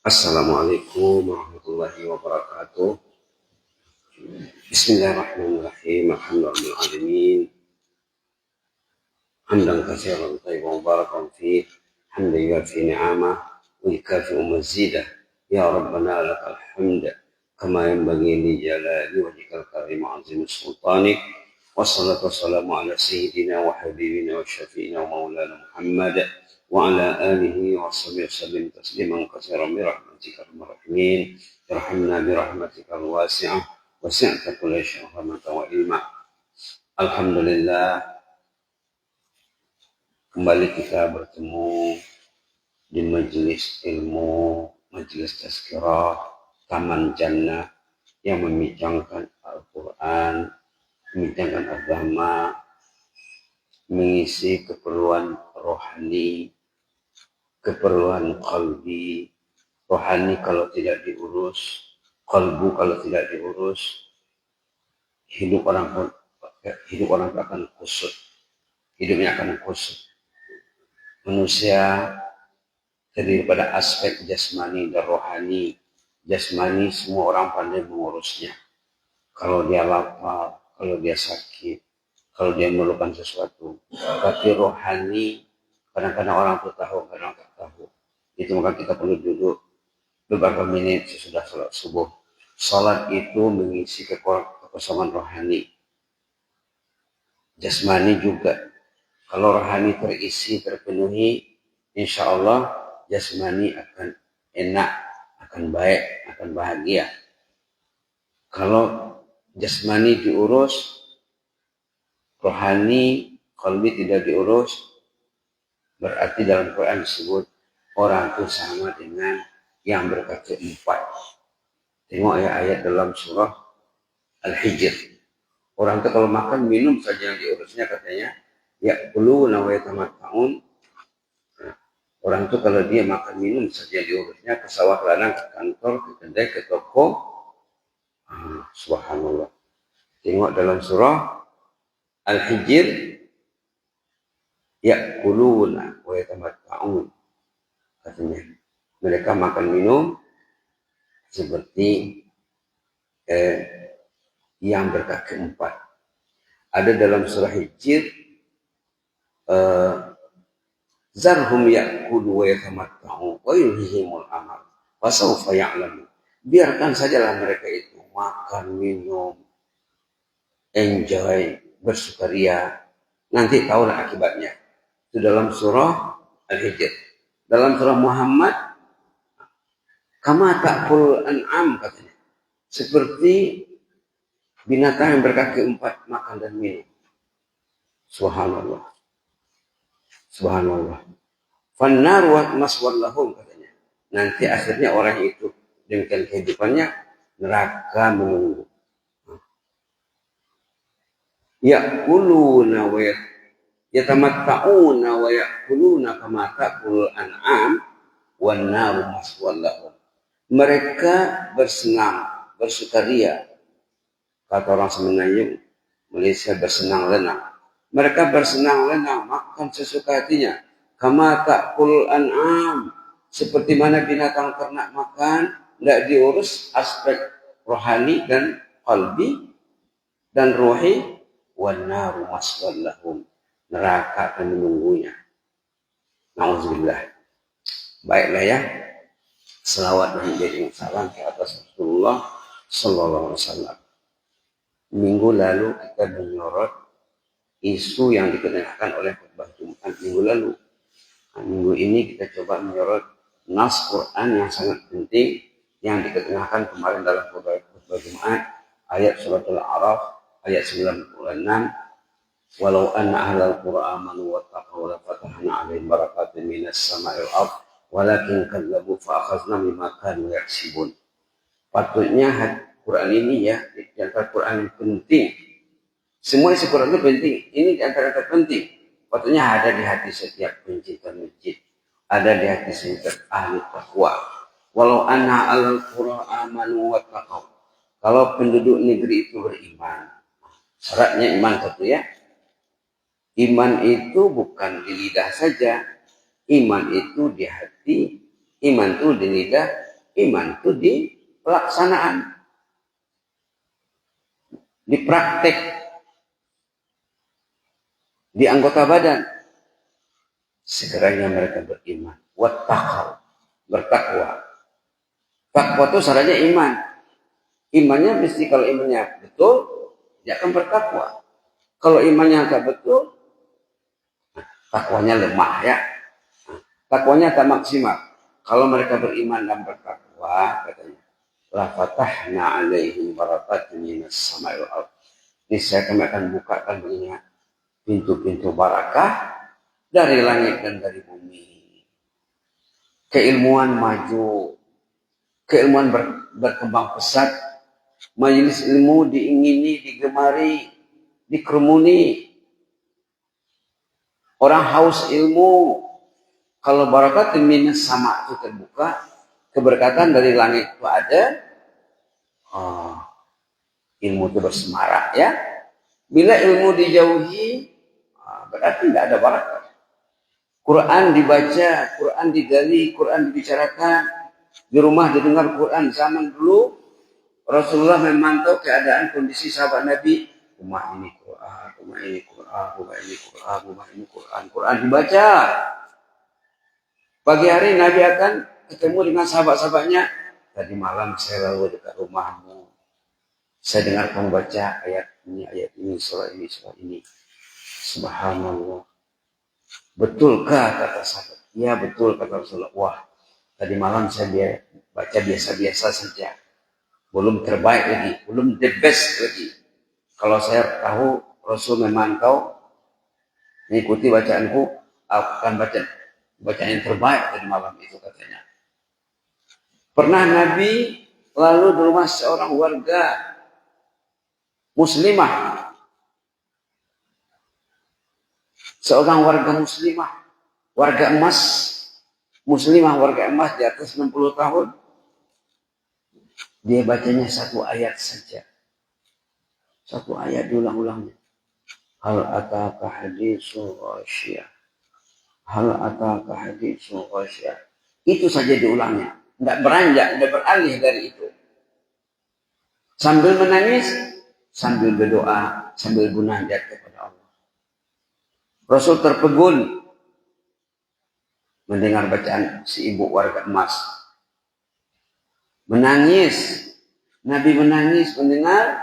Assalamualaikum warahmatullahi wabarakatuh. Bismillahirrahmanirrahim. Alhamdulillahirrahmanirrahim. Hamdan katsiran tayyiban mubarakan fih. Hamdan yuwafi ni'amah wa yukafi'u mazidah. Ya Rabbana lakal hamd kama yanbaghi li jalali wajhikal karim azim sultanik. Wassalatu wassalamu ala sayyidina wa habibina wa syafi'ina wa maulana Muhammad wa ala alihi wa sahbihi wasallim tasliman katsiran bi rahmatika arhamar rahimin. Irhamna bi rahmatikal wasi'ah wasi'ta kulla syai'in rahmatan wa ilma. Alhamdulillah, kembali kita bertemu di majelis ilmu, majelis tazkirah, Taman Jannah yang membincangkan Al-Quran, membincangkan agama, mengisi keperluan rohani, keperluan qalbi. Rohani kalau tidak diurus, qalbu kalau tidak diurus, hidup orang akan kusut, hidupnya akan kusut. Manusia terdiri pada aspek jasmani dan rohani. Jasmani semua orang pandai mengurusnya. Kalau dia lapar, kalau dia sakit, kalau dia memerlukan sesuatu. Tapi rohani kadang-kadang orang tuh tahu, kadang tak tahu. Itu maka kita perlu duduk beberapa menit sesudah salat subuh. Salat itu mengisi kekosongan rohani. Jasmani juga. Kalau rohani terisi, terpenuhi, insya Allah jasmani akan enak, akan baik, akan bahagia. Kalau jasmani diurus, rohani, qalbi tidak diurus, berarti dalam Quran disebut orang itu sama dengan yang berkaki empat. Tengok ayat dalam surah Al-Hijr. Orang itu kalau makan minum saja yang diurusnya katanya ya'kuluna wa yatamatta'un. Orang itu kalau dia makan minum saja diurusnya, ke sawah ke ladang, ke kantor, ke kedai, ke toko. Subhanallah. Tengok dalam surah Al-Hijr, ya'kuluna wa yatamatta'un. Katanya mereka makan minum seperti yang berkaki empat. Ada dalam surah Hijr, zarhum ya'kulu wa yatamatta'u wa yulhihimul amal wa sawfa ya'lamu. Biarkan sajalah mereka itu makan, minum, enjoy, bersukaria. Nanti tahulah akibatnya. Itu dalam surah Al-Hijr. Dalam surah Muhammad, kama ta'kul an'am katanya. Seperti binatang yang berkaki empat makan dan minum. Subhanallah. Subhanallah. Fannar wa maswallahum katanya. Nanti akhirnya orang itu dengan kehidupannya neraka menunggu. Ya'kuluna wa yatamatta'una wa ya'kuluna kama ta'kul an'am wan naru maswallahum. Mereka bersenang, bersukaria. Kata orang Semenanjung, Malaysia bersenang lenang. Mereka bersenang lenang, makan sesuka hatinya. Kama ta'kul an'am. Seperti mana binatang ternak makan, tidak diurus aspek rohani dan qalbi dan ruhi. Wan naru maswallahum. Neraka akan menunggunya. Nauzubillah. Baiklah ya. Selawat dan beriring salam ke atas Rasulullah sallallahu alaihi wasallam. Minggu lalu kita menyorot isu yang dikenakan oleh khutbah Jumat minggu lalu. Nah, minggu ini kita coba menyorot nas Quran yang sangat penting yang dikenakan kemarin dalam khutbah Jumat, ayat surat Al-A'raf ayat 96. Walau anna ahlal qura amanu wattaqaw la fatahna 'alaihim barakatin minas sama'i wal ardh walakin kadzabu fa akhadna bima kanu yaksibun. Patutnya Quran ini ya di antara Quran yang penting. Semua isi Quran itu penting. Ini di antara terpenting. Patutnya ada di hati setiap pencinta masjid. Ada di hati setiap ahli taqwa. Walau anna al-qura amanu wattaqaw. Kalau penduduk negeri itu beriman. Syaratnya iman satu ya. Iman itu bukan di lidah saja. Iman itu di hati. Iman itu di lidah. Iman itu di pelaksanaan, di praktek, di anggota badan. Sekiranya mereka beriman, wattaqau, bertakwa. Takwa itu syaratnya iman. Imannya mesti, kalau imannya betul, dia akan bertakwa. Kalau imannya tak betul, takwanya lemah ya. Takwanya tak maksimal. Kalau mereka beriman dan bertakwa, katanya, la fatahna alaihim barakatin minas sama'i wal ardh. Niscaya kami akan bukakan baginya pintu-pintu barakah dari langit dan dari bumi. Keilmuan maju, keilmuan berkembang pesat, majelis ilmu diingini, digemari, dikerumuni. Orang haus ilmu. Kalau barakat minas sama itu terbuka, keberkatan dari langit itu ada, ilmu itu bersemarak ya. Bila ilmu dijauhi, berarti tidak ada barakat. Quran dibaca, Quran digali, Quran dibicarakan, di rumah didengar Quran. Zaman dulu Rasulullah memantau keadaan kondisi sahabat Nabi. Rumah ini Quran, rumah ini Quran, rumah ini Quran, rumah ini Quran. Quran dibaca. Pagi hari Nabi akan ketemu dengan sahabat-sahabatnya. Tadi malam saya lalu dekat rumahmu. Saya dengar kamu baca ayat ini, surah ini, surah ini. Subhanallah. Betulkah kata sahabat? Ya betul kata Rasulullah. Wah, tadi malam saya baca biasa-biasa saja. Belum terbaik lagi, belum the best lagi. Kalau saya tahu Rasul memantau, mengikuti bacaanku, aku akan baca yang terbaik tadi malam itu, katanya. Pernah Nabi lalu di rumah seorang warga muslimah. Seorang warga muslimah, warga emas, muslimah warga emas di atas 60 tahun. Dia bacanya satu ayat saja. Satu ayat diulang-ulangnya. Hal ataka haditsul ghasyiyah. Hal ataka haditsul ghasyiyah. Itu saja diulangnya. Tidak beranjak, tidak beralih dari itu. Sambil menangis, sambil berdoa, sambil munajat kepada Allah. Rasul terpegun mendengar bacaan si ibu warga emas. Menangis. Nabi menangis mendengar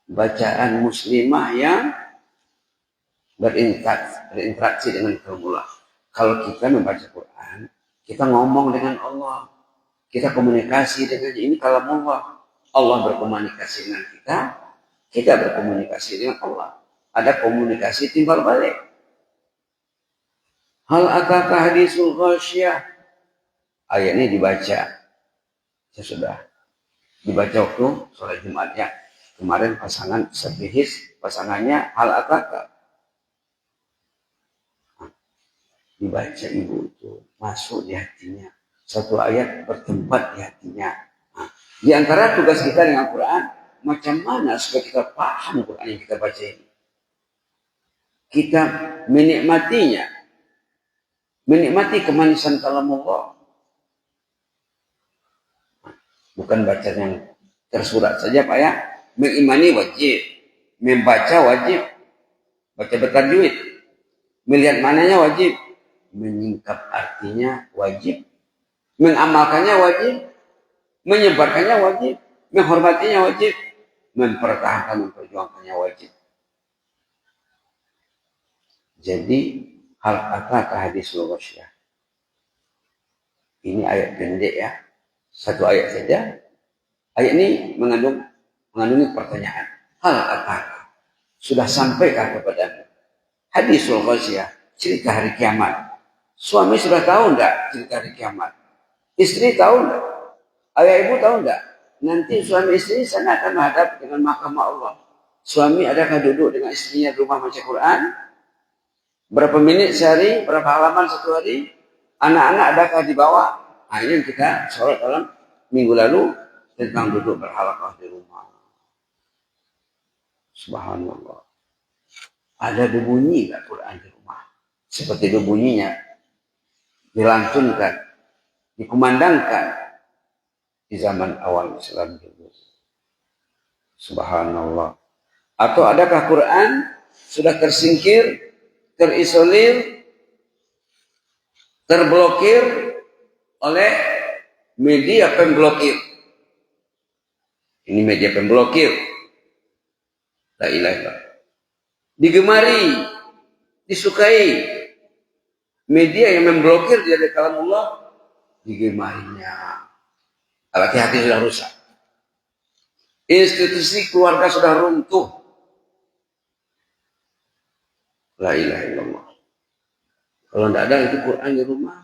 bacaan muslimah yang berinteraksi dengan kaumullah. Kalau kita membaca Quran, kita ngomong dengan Allah. Kita komunikasi dengan ini kalamullah. Allah berkomunikasi dengan kita, kita berkomunikasi dengan Allah. Ada komunikasi timbal balik. Hal ataka hadisul ghasyiyah. Ayat ini dibaca. Saya sudah dibaca waktu sholat Jumatnya. Kemarin pasangan sebihis, pasangannya hal ataka. Dibaca ibu itu, masuk di hatinya. Satu ayat bertempat di hatinya. Di antara tugas kita dengan Quran, macam mana supaya kita paham Quran yang kita baca ini. Kita menikmatinya. Menikmati kemanisan kalamullah. Bukan baca yang tersurat saja Pak ya. Mengimani wajib. Membaca wajib. Baca bertajwid. Melihat mananya wajib. Menyingkap artinya wajib. Mengamalkannya wajib. Menyebarkannya wajib. Menghormatinya wajib. Mempertahankan, memperjuangkannya wajib. Jadi hal ataka hadisul ghasyiyah. Ini ayat pendek ya. Satu ayat saja. Ayat ini mengandungi pertanyaan. Hal ataka. Sudah sampaikah kepadamu hadisul ghasyiyah, cerita hari kiamat? Suami sudah tahu enggak cerita hari kiamat? Istri tahu enggak? Ayah ibu tahu enggak? Nanti suami istri sana akan menghadap dengan mahkamah Allah. Suami adakah duduk dengan istrinya di rumah baca Quran? Berapa menit sehari? Berapa halaman satu hari? Anak-anak adakah dibawa? Nah, ini yang kita sorot dalam minggu lalu tentang duduk berhalaqah di rumah. Subhanallah. Ada berbunyi enggak Quran di rumah? Seperti berbunyinya dilantunkan dikumandangkan di zaman awal Islam dulu. Subhanallah. Atau adakah Quran sudah tersingkir, terisolir, terblokir oleh media pemblokir? Ini media pemblokir. La ilaha illallah. Digemari, disukai. Media yang memblokir dari kalamullah digemarinya. Hati-hati sudah rusak. Institusi keluarga sudah runtuh. La ilaha illallah. Kalau tidak ada itu Quran di rumah,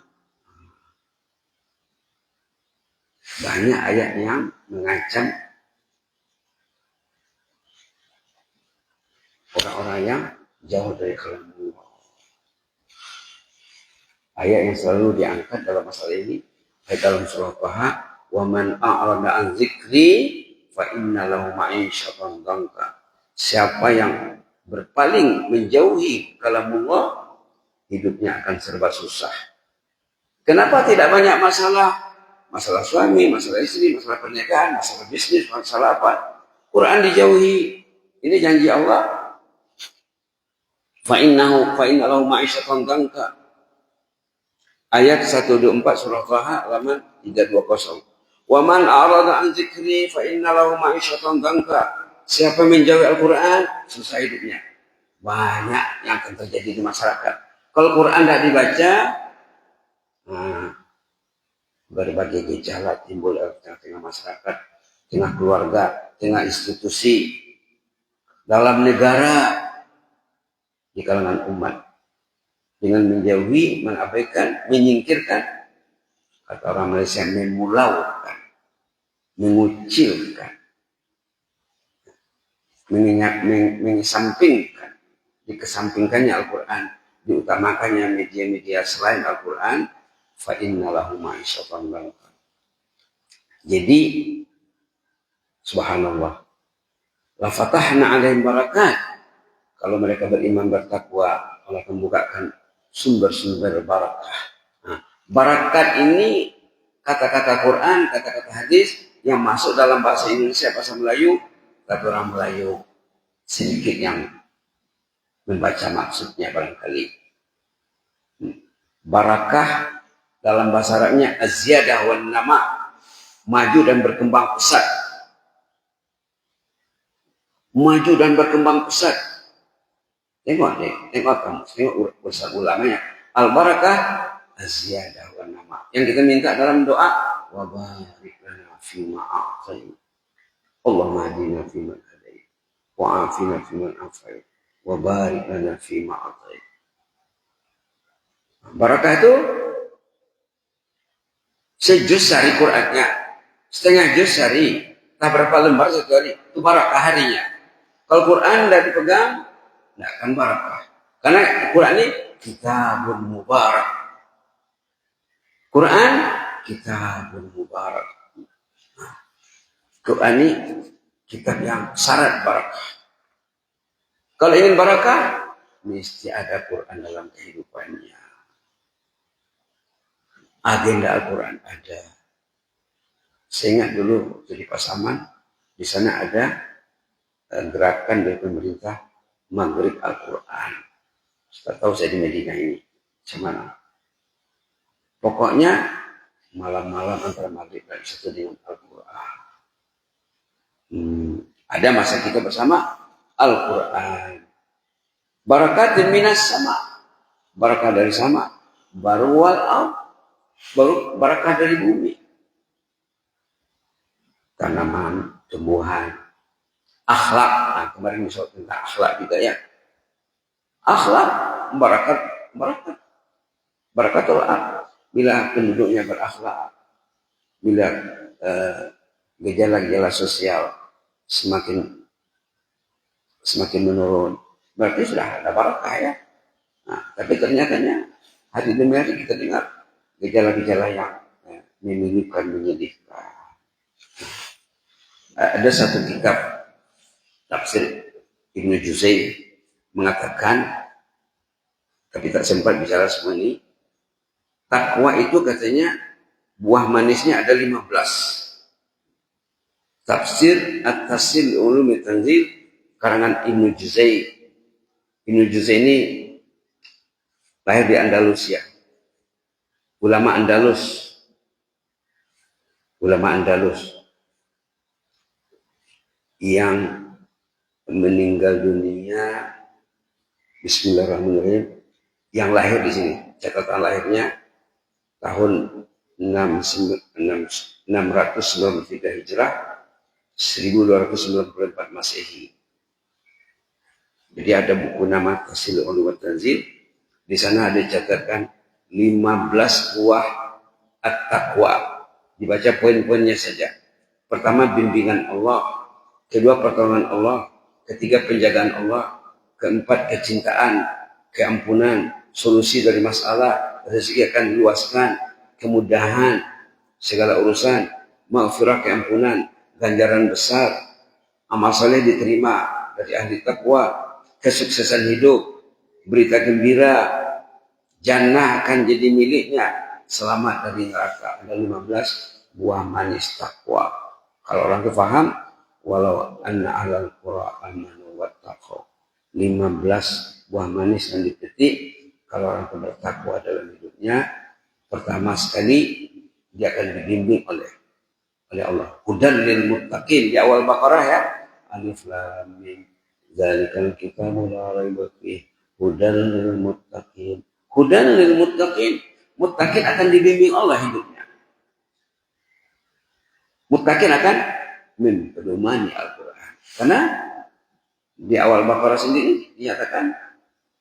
banyak ayat yang mengancam orang-orang yang jauh dari kalamullah. Ayat yang selalu diangkat dalam masalah ini dalam surah Taha, "Wa man a'rada an dzikri fa inna lahu ma'isyatan dhanka." Siapa yang berpaling menjauhi kalamullah, hidupnya akan serba susah. Kenapa tidak banyak masalah? Masalah suami, masalah istri, masalah pernikahan, masalah bisnis, masalah apa? Quran dijauhi. Ini janji Allah. Fa inna lahu ma'isyatan dhanka. Ayat 124 surah Taha halaman 320. Wa man a'rada an dzikri fa inna lahu ma'isyatan dhanka. Siapa menjauhi Al-Qur'an, susah hidupnya. Banyak yang akan terjadi di masyarakat. Kalau Quran tidak dibaca, berbagai gejala timbul di tengah masyarakat, tengah keluarga, tengah institusi, dalam negara, di kalangan umat. Dengan menjauhi, mengabaikan, menyingkirkan, kata orang Malaysia, memulaukan, mengucilkan, mengesampingkan, dikesampingkannya Al-Quran, diutamakannya media-media selain Al-Quran, fa inna lahu ma'isyatan dhanka. Jadi, subhanallah, la fatahna alaihim barakat. Kalau mereka beriman bertakwa, Allah membukakan sumber-sumber barakah. Nah, barakat ini kata-kata Quran, kata-kata hadis yang masuk dalam bahasa Indonesia, bahasa Melayu, kata orang Melayu sedikit yang membaca maksudnya barangkali. Barakah dalam bahasa Arabnya az-ziyadah wan nama, maju dan berkembang pesat. Maju dan berkembang pesat. Tengok kamu, tengok urusan ulamanya. Al-barakah az-ziyadah wan nama. Yang kita minta dalam doa, wa barik lana fima a'tayt. Allahumma hadina fiman hadayt, wa afina fiman afayt, wa barik lana fima a'tayt. Barakah itu sejuz sehari Qur'annya, setengah juz sehari, tak berapa lembar satu hari, itu barakah harinya. Kalau Quran tidak dipegang, tidak akan barakah. Karena Quran ini kitabun mubarak. Quran kitabun mubarak. Quran ini kitab yang syarat barakah. Kalau ingin barakah, mesti ada Quran dalam kehidupannya. Agenda Al-Quran ada. Saya ingat dulu di Pasaman, di sana ada gerakan dari pemerintah Maghrib Al-Quran. Saya tahu saya di Medina ini, semana. Pokoknya malam-malam antara Maghrib dan Isya dengan Al-Quran. Ada masa kita bersama Al-Quran. Barakatin minas sama, barakah dari sama, baru barakah dari bumi. Tanaman, tumbuhan, akhlak. Nah, kemarin misal tentang akhlak juga ya. Akhlak, barakat Allah. Bila penduduknya berakhlak, bila gejala-gejala sosial semakin menurun, berarti sudah ada barakah ya. Nah, tapi ternyata hari demi hari kita dengar gejala-gejala yang menyedihkan. Ada satu kitab tafsir Ibnu Juzai mengatakan, tapi tak sempat bicara semua ini, takwa itu katanya buah manisnya ada 15. Tafsir At-Tasil Ulum Tanzil karangan Ibnu Juzai. Ibnu Juzai ini lahir di Andalusia. Ulama Andalus yang meninggal dunia, bismillahirrahmanirrahim, yang lahir di sini. Catatan lahirnya tahun 693 Hijrah, 1294 Masehi. Jadi ada buku nama Tasil Ulum Tanzil. Di sana ada catatan 15 buah at-taqwa. Dibaca poin-poinnya saja. Pertama, bimbingan Allah. Kedua, pertolongan Allah. Ketiga, penjagaan Allah. Keempat, kecintaan, keampunan, solusi dari masalah, rezeki akan diluaskan, kemudahan, segala urusan, maghfirah, keampunan, ganjaran besar, amal saleh diterima dari ahli takwa, kesuksesan hidup, berita gembira, jannah akan jadi miliknya, selamat dari neraka. Ada 15 buah manis takwa. Kalau orang itu paham, walau anna ahlal qura amanu wattaqau. 15 buah manis yang dipetik kalau orang itu bertakwa dalam hidupnya. Pertama sekali dia akan dibimbing oleh Allah. Hudan lil muttaqin di awal Baqarah ya. Alif lam mim. Zalikal kitabu la raiba fihi. Hudan lil muttaqin. Hudan lil muttaqin. Muttaqin akan dibimbing Allah hidupnya. Muttaqin akan mempedomani Al-Quran. Karena di awal Baqarah sendiri dinyatakan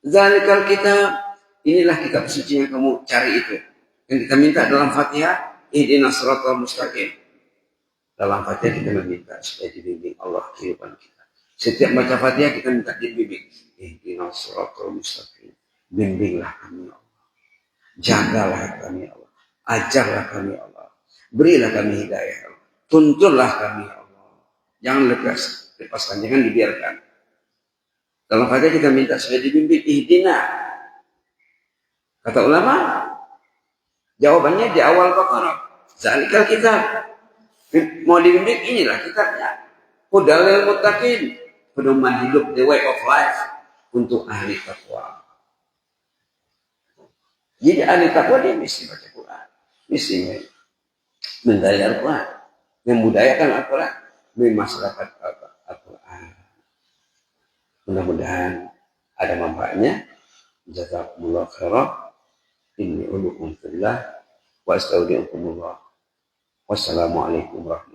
zalikal kitab, inilah kitab suci yang kamu cari itu. Yang kita minta dalam Fatihah, ihdinas siratal mustaqim. Dalam Fatihah kita meminta supaya dibimbing Allah kehidupan kita. Setiap baca Fatihah kita minta dibimbing. Ihdinas siratal mustaqim. Bimbinglah kami Allah. Jagalah kami Allah. Ajarlah kami Allah. Berilah kami hidayah Allah. Tuntunlah kami Allah. Jangan lepaskan, jangan dibiarkan. Dalam Fatihah kita minta supaya dibimbing. Ihdina. Kata ulama, jawabannya di awal Baqarah. Zalikal kitab. Mau dibimbing, inilah kitabnya. Hudalil muttaqin. Pedoman hidup, the way of life untuk ahli takwa. Jadi ahli takwa dia mesti baca Quran, mesti menggali Al-Quran, membudayakan Al-Quran, memasyarakat Al-Quran. Mudah-mudahan ada manfaatnya. Jazakumullah khairan. Inni ulukum fillah wa astaudiukumullah. Wassalamualaikum warahmatullahi wabarakatuh.